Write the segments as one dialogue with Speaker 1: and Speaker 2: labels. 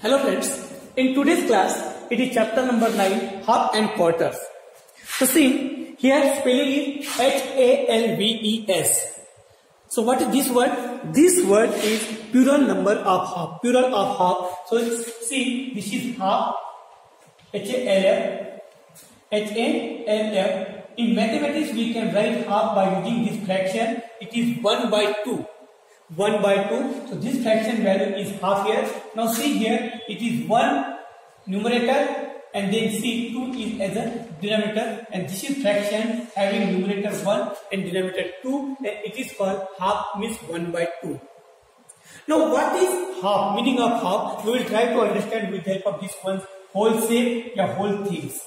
Speaker 1: Hello friends, in today's class, it is chapter number 9, half and quarters. So see, here spelling is Halves. So what is this word? This word is plural number of half, plural of half. So see, this is half, Half, Half. In mathematics, we can write half by using this fraction. It is 1 by 2. 1 by 2. So this fraction value is half here. Now see here, it is 1 numerator and then see 2 is as a denominator, and this is fraction having numerator 1 and denominator 2, and it is called half, means 1 by 2. Now what is half? Meaning of half, we will try to understand with the help of this one whole shape or whole things.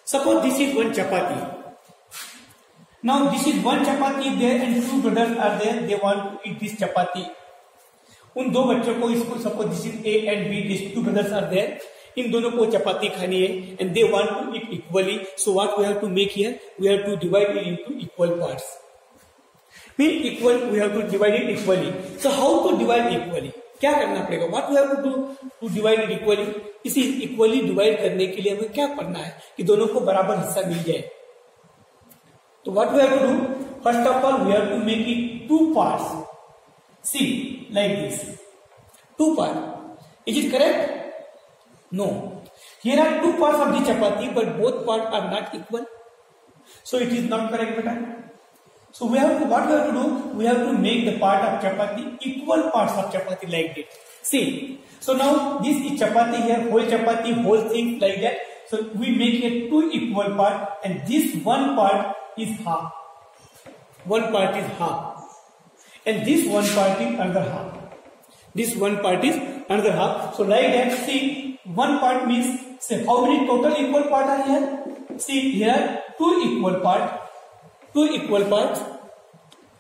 Speaker 1: Suppose this is one chapati. Now this is one chapati there and two brothers are there, they want to eat this chapati. उन दो बच्चों को इसको suppose this is A and B, these two brothers are there. इन दोनों को चपाती खानी है and they want to eat equally. So what we have to make here? We have to divide it into equal parts. Mean equal, we have to divide it equally. So how to divide equally? क्या करना पड़ेगा? What we have to do to divide it equally? इसी equally divide करने के लिए हमें क्या करना है कि दोनों को बराबर हिस्सा मिल जाए. So what we have to do? First of all, we have to make it two parts. See, like this. Two parts. Is it correct? No. Here are two parts of the chapati, but both parts are not equal. So it is not correct, beta. So we have to, what we have to do? We have to make the part of chapati equal parts of chapati like that. See. So now this is chapati here, whole thing like that. So we make it two equal parts, and this one part is half. One part is half. And this one part is another half. This one part is another half. So like that, see, one part means, say, how many total equal parts are here? See, here two equal parts.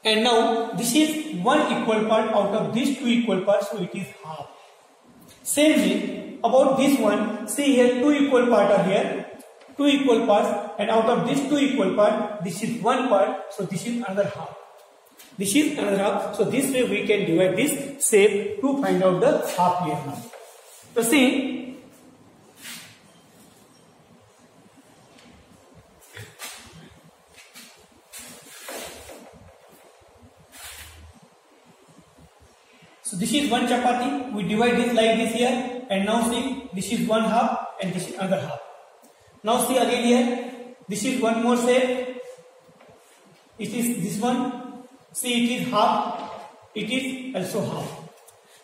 Speaker 1: And now this is one equal part out of these two equal parts, so it is half. Same way, about this one, see here two equal parts are here. Two equal parts, and out of these two equal parts, this is one part, so this is another half. This is another half. So this way we can divide this shape to find out the half here now. So see, so this is one chapati. We divide this like this here, and now see, this is one half and this is another half. Now see again here, this is one more shape. It is this one. See, it is half. It is also half.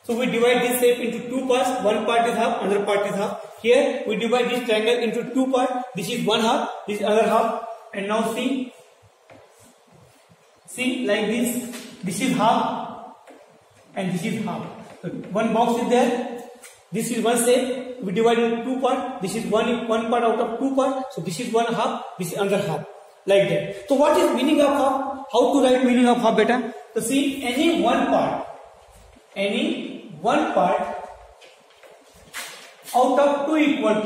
Speaker 1: So we divide this shape into two parts. One part is half, another part is half. Here we divide this triangle into two parts. This is one half, this is another half. And now see like this. This is half and this is half. So one box is there. This is one shape. We divide it into two parts. This is one part out of two parts. So this is one half. This is another half. Like that. So what is meaning of half? How to write meaning of half, beta? So see, any one part out of two equal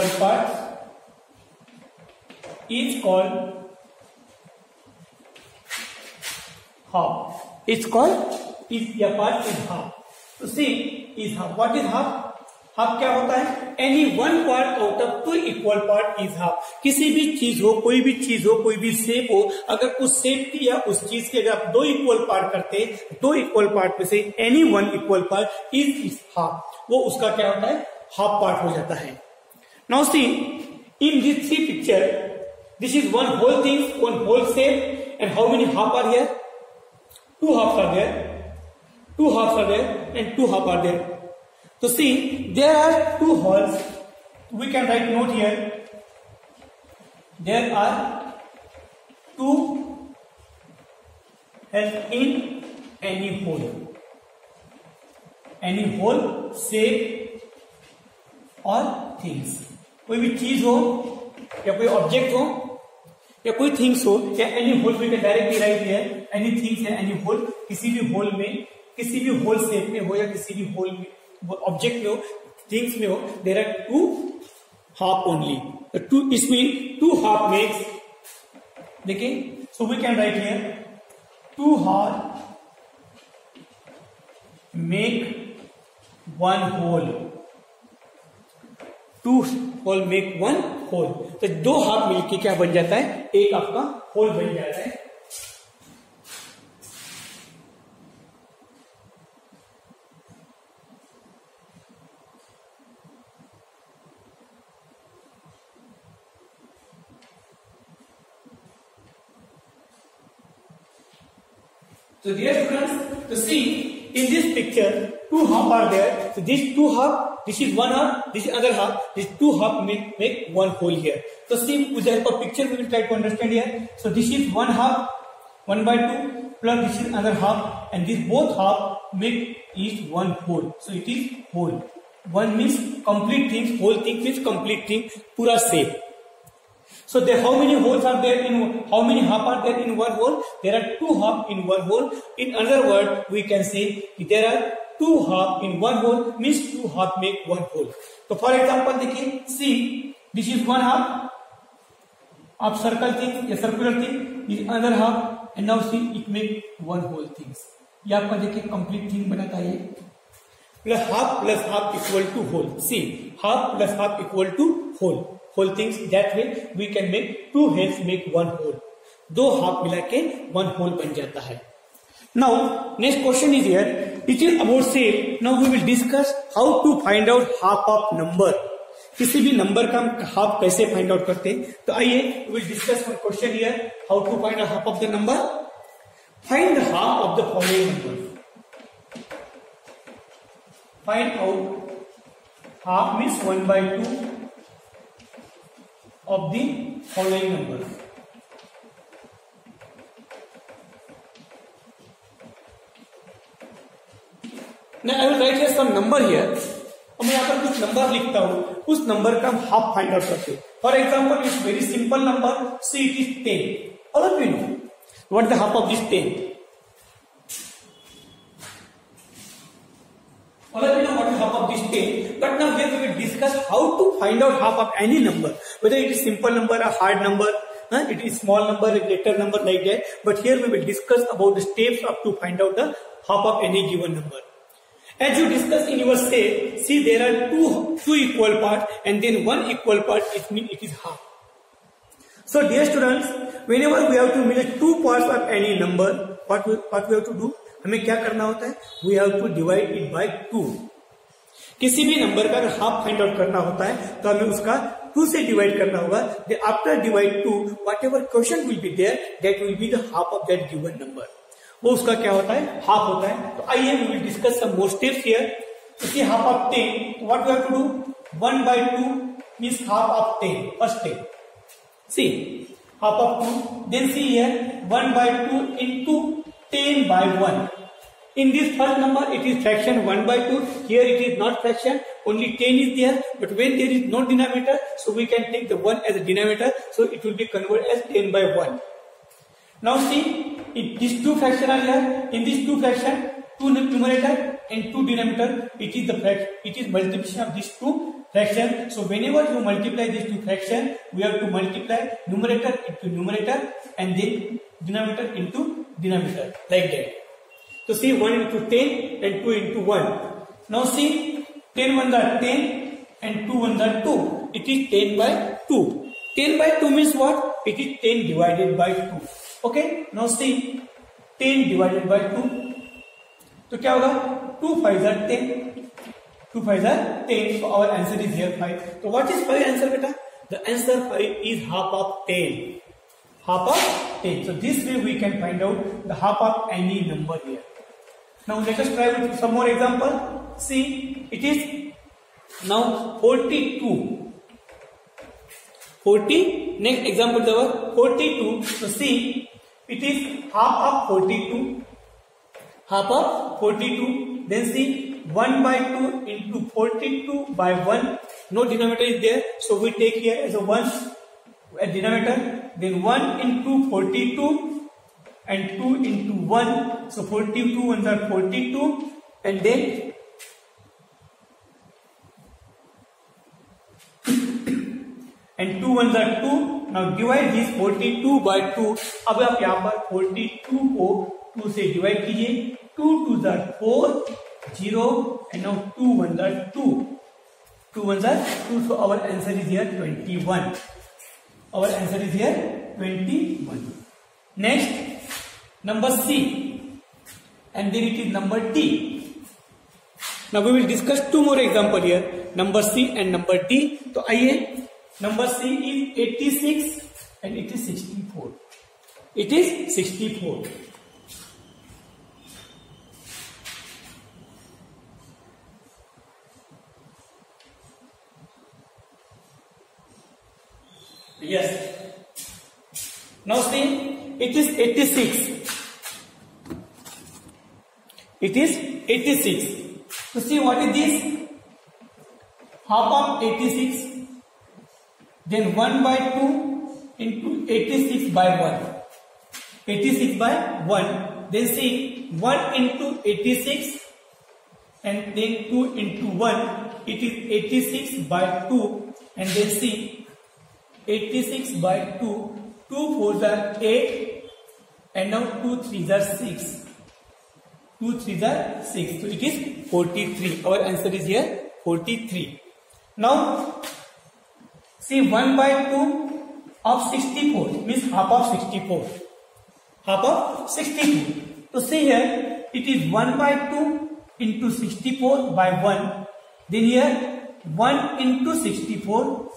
Speaker 1: parts is called half. It's called, is a part is half. So see, is half. What is half? Half क्या होता है? Any one part out of two equal part is half. किसी भी चीज हो, कोई भी चीज हो, कोई भी शेप हो, अगर उस शेप की या उस चीज के अगर आप दो इक्वल पार्ट करते हैं, दो इक्वल पार्ट में से any one equal part is half. वो उसका क्या होता है? हाफ पार्ट हो जाता है. Now see, in this three picture, this is one whole thing, one whole shape, and how many half are here? Two half are there, and two half are there. So see, there are two holes. We can write note here. There are two holes in any hole. Any hole, shape or things. कोई भी चीज हो या कोई object हो या कोई things हो, या any whole we can directly write here. Any things या एनी होल, किसी भी होल में, किसी भी होल शेप में हो या किसी भी होल में, ऑब्जेक्ट में हो, थिंग्स में हो, there are two half only. Two, is mean two half makes, देखिए, so we can write here two half make one whole, two whole make one whole. तो दो हाफ मिलके क्या बन जाता है, एक आपका होल बन जाता है। So dear students, to see in this picture, two half are there. So these two half, this is one half, this is other half. These two half make one whole here. So see, with the help of picture, we will try to understand here. So this is one half, 1/2, plus this is another half, and these both half make each one whole. So it is whole. One means complete things, whole thing means complete thing, pura same. So there, how many holes are there in, how many half are there in one hole? There are two half in one hole. In other word, we can say there are two half in one hole, means two half make one hole. So for example, देखिए, see, this is one half, of circle thing, a circular thing, this is another half, and now see it make one whole things. ये आपका देखिए complete thing बनाता है, plus half equal to whole. See, half plus half equal to whole. Whole things, that way we can make two halves make one whole. दो half मिला के one whole बन जाता है. Now next question is here. It is about say. Now we will discuss how to find out half of number. किसी भी number का हम हाफ कैसे फाइंड आउट करते हैं, तो आइए we will discuss one question here. How to find out half of the number? Find the half of the following number. Find out half means 1/2 of the following numbers. Now I will write here some number here. अब मैं यहाँ पर कुछ number लिखता हूँ, उस number का हम हाफ फाइंड आउट करते हैं. For example it's very simple number, see it is 10. All of you know what is the half of this 10? All of you know what is half of this 10, but now here we will discuss how to find out half of any number, whether it is simple number or hard number, it is small number, a greater number, like that. But here we will discuss about the steps up to find out the half of any given number. As you discuss in your step, see there are two equal parts, and then one equal part, it means it is half. So dear students, whenever we have to measure two parts of any number, what we have to do? हमें क्या करना होता है? We have to divide it by 2. किसी भी number का अगर half find out करना होता है तो हमें उसका 2 से डिवाइड करना होगा. After divide 2, whatever question will be there, that will be the half of that given number. वो उसका क्या होता है? हाफ होता है. तो आइए we will discuss some more steps here. To see half of 10, what we have to do? 1/2 means half of 10. First step. See, half of 2. Then see here, 1/2 into 10/1. In this first number, it is fraction 1/2. Here it is not fraction, only 10 is there. But when there is no denominator, so we can take the 1 as a denominator. So it will be converted as 10/1. Now see, if these two fractions are here, in these two fractions, 2 numerator and 2 denominator, it is the fraction. It is multiplication of these two fractions. So whenever you multiply these two fractions, we have to multiply numerator into numerator and then denominator into denominator, like that. So see, 1 into 10 and 2 into 1. Now see, 10 1s are 10 and 2 1s are 2. It is 10/2. 10/2 means what? It is 10 divided by 2. Okay. Now see, 10 divided by 2. तो क्या होगा? 2 5s are 10. 2 5s are 10. So our answer is here 5. So what is 5 answer, beta? The answer 5 is half of 10. Half of 10. So this way we can find out the half of any number here. Now let us try with some more example. See, it is now 42. 40. Next example is our 42. So see, it is half of 42. Half of 42. Then see, 1/2 into 42/1. No denominator is there, so we take here as a 1 a denominator. Then 1 into 42 and 2 into 1. So 42 ones are 42, and then and 2 ones are 2. Now divide this 42 by 2. अब आप यहाँ पर 42 को 2 से divide कीजिए. 2 2s are 4, 0, and now 2 1s are 2. 2 1s are 2, so our answer is here 21. Our answer is here 21. Next, number C, and then it is number D. Now we will discuss two more example here, number C and number D. So आइए, number C is 86 and it is 64. It is 64. Yes. Now see, it is 86. It is 86. So see, what is this? Half of 86. Then 1 by 2 into 86 by 1. 86 by 1. Then see, 1 into 86 and then 2 into 1. It is 86 by 2. And then see, 86 by 2. 2 4s are 8. And now 2 3s are 6. 2 3s are 6. So it is 43. Our answer is here 43. Now, see, 1 by 2 of 64 means half of 64. Half of 64. So see here, it is 1 by 2 into 64 by 1. Then here 1 into 64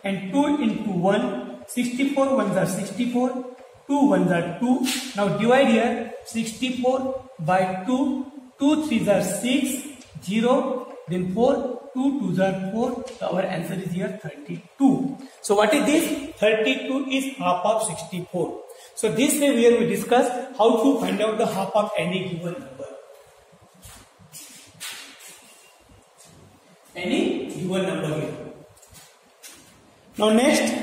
Speaker 1: and 2 into 1. 64 1s are 64. 2 1s are 2. Now divide here 64 by 2. 2 3s are 6. 0. Then 4. 2 2s are 4. So our answer is here 32. So what is this? 32 is half of 64. So this way where we discuss how to find out the half of any given number. Any given number here. Now next,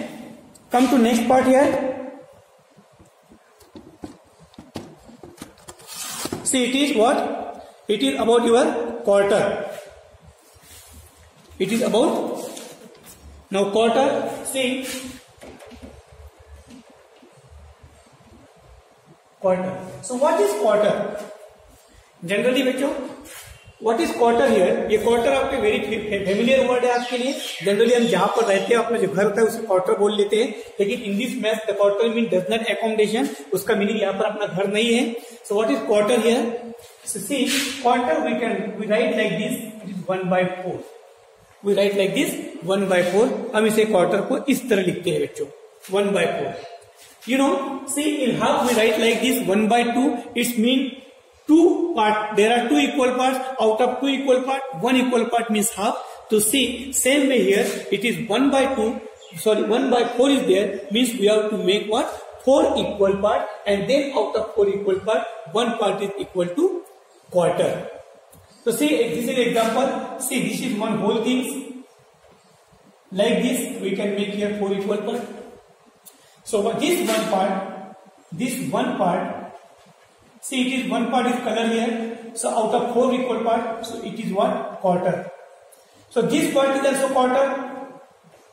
Speaker 1: come to next part here. See, it is what? It is about your quarter. It is about, now quarter, see, quarter. So what is quarter? Generally बच्चों, what is quarter here? ये quarter आपके very familiar word है आपके लिए. Generally हम जहाँ पर रहते हैं, अपना जो घर होता है उसे quarter बोल लेते हैं. लेकिन in this math the quarter mean does not accommodation. उसका meaning यहाँ पर अपना घर नहीं है. So what is quarter here? So see, quarter we write like this. It is 1 by 4. We write like this 1 by 4. हम इसे quarter को इस तरह लिखते हैं बच्चों, 1 by 4. You know, see, in half we write like this 1 by 2. It means two part. There are two equal parts. Out of two equal part, one equal part means half. To see, same way here, it is 1 by 2. Sorry, 1 by 4 is there. Means we have to make what? 4 equal part, and then out of 4 equal part, one part is equal to quarter. So see, this is an example. See, this is one whole thing. Like this, we can make here 4 equal part. So this one part, see, it is one part is color here. So out of 4 equal part, so it is what? Quarter. So this part is also quarter.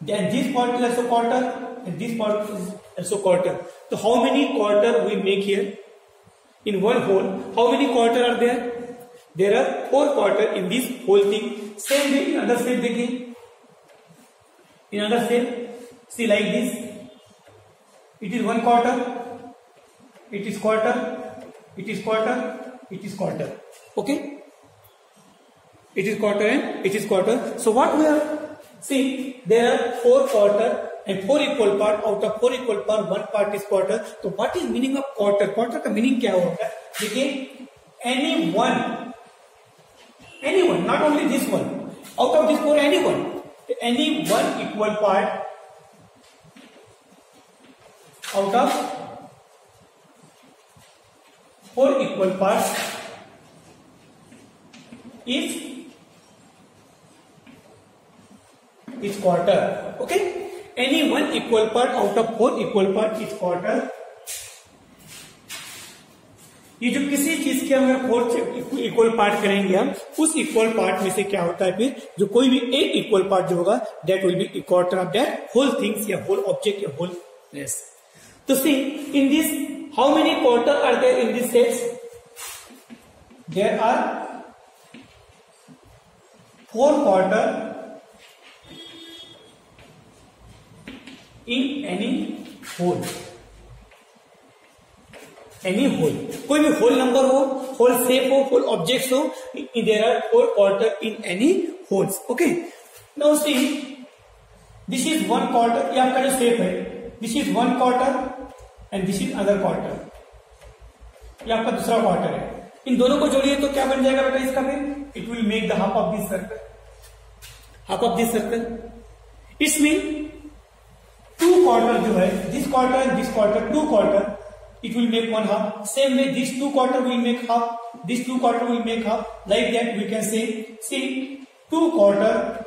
Speaker 1: Then this part is also quarter. And this part is also quarter. So how many quarter we make here? In one whole, how many quarter are there? There are 4 quarter in this whole thing. Same way in other side again. In other side, see like this. It is 1 quarter. It is quarter. It is quarter. It is quarter. Okay? It is quarter and it is quarter. So what we are see, there are 4 quarter and 4 equal part. Out of 4 equal part, one part is quarter. So what is meaning of quarter? Quarter का meaning क्या होता है? देखिए, anyone, not only this one. Out of this 4, anyone. Any one equal part out of 4 equal parts is quarter. Okay? Any one equal part out of 4 equal part is quarter. ये जो किसी चीज के अगर 4 इक्वल पार्ट करेंगे हम, उस equal part में से क्या होता है फिर, जो कोई भी एक इक्वल पार्ट जो होगा, that will be quarter of that whole things या होल ऑब्जेक्ट या होल प्लेस. तो see in this how many quarter are there in this sets? there are 4 quarter in any whole. Any whole, कोई भी whole number हो, whole shape हो, whole objects हो, there are 4 quarter in any holes. Okay. Now see, this is 1 quarter. ये आपका जो shape है, this is 1 quarter and this is other quarter. ये आपका दूसरा क्वार्टर है. इन दोनों को जोड़िए तो क्या बन जाएगा बेटा इसका फिर? It will make the half of this circle. Half of this circle. इसमें 2 quarter जो है, this quarter and this quarter, 2 quarter, it will make 1 half. Same way, this 2 quarter will make half. This 2 quarter will make half. Like that, we can say, see, 2 quarter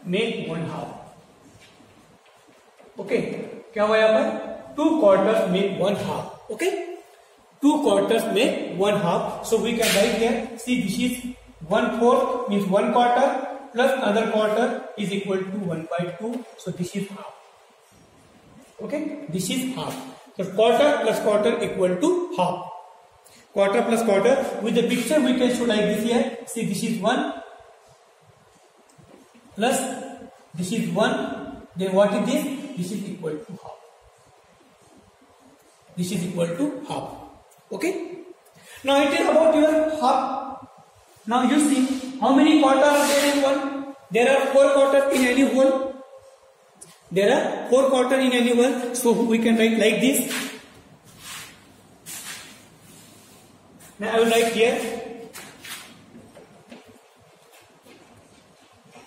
Speaker 1: make 1 half. Okay, क्या हुआ यहाँ पर? 2 quarters make 1 half. Okay, 2 quarters make 1 half. So we can write here. See, this is 1/4 means 1 quarter plus another quarter is equal to 1/2. So this is half. Okay, this is half. So quarter plus quarter equal to half. Quarter plus quarter. With the picture we can show like this here. See, this is 1 plus this is 1. Then what is this? This is equal to half. This is equal to half. Okay. Now it is about your half. Now you see how many quarters are there in one? There are 4 quarters in any whole. There are 4 quarters in any whole. So we can write like this. Now I will write here.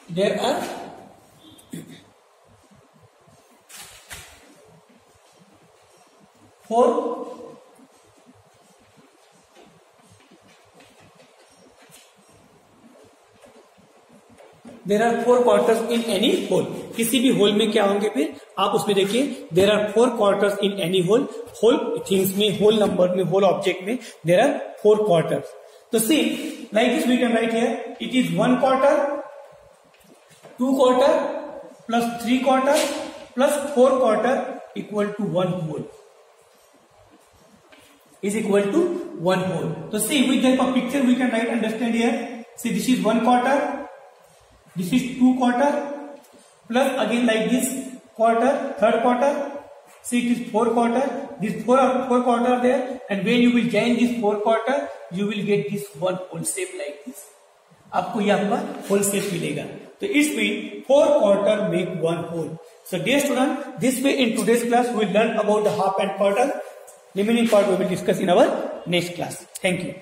Speaker 1: There are 4 there are 4 quarters in any whole. किसी भी whole में क्या होंगे फिर आप उसमें देखिए. There are 4 quarters in any whole. Whole things में, होल नंबर में, होल ऑब्जेक्ट में देयर आर 4 क्वार्टर्स. तो see like this we can write here. It is 1 quarter, 2 quarter plus 3 quarter plus 4 quarter equal to 1 whole. Is equal to 1 whole. So see, with the picture we can write, understand here. See, this is 1 quarter, this is 2 quarter, plus again like this quarter, 3rd quarter. See, it is 4 quarter. This 4 quarter there, and when you will join this 4 quarter, you will get this 1 whole shape like this. आपको ये आपका whole shape मिलेगा. तो इसमें 4 quarter make 1 whole. So dear student, this way in today's class we will learn about the half and quarter. Remaining part we will discuss in our next class. Thank you.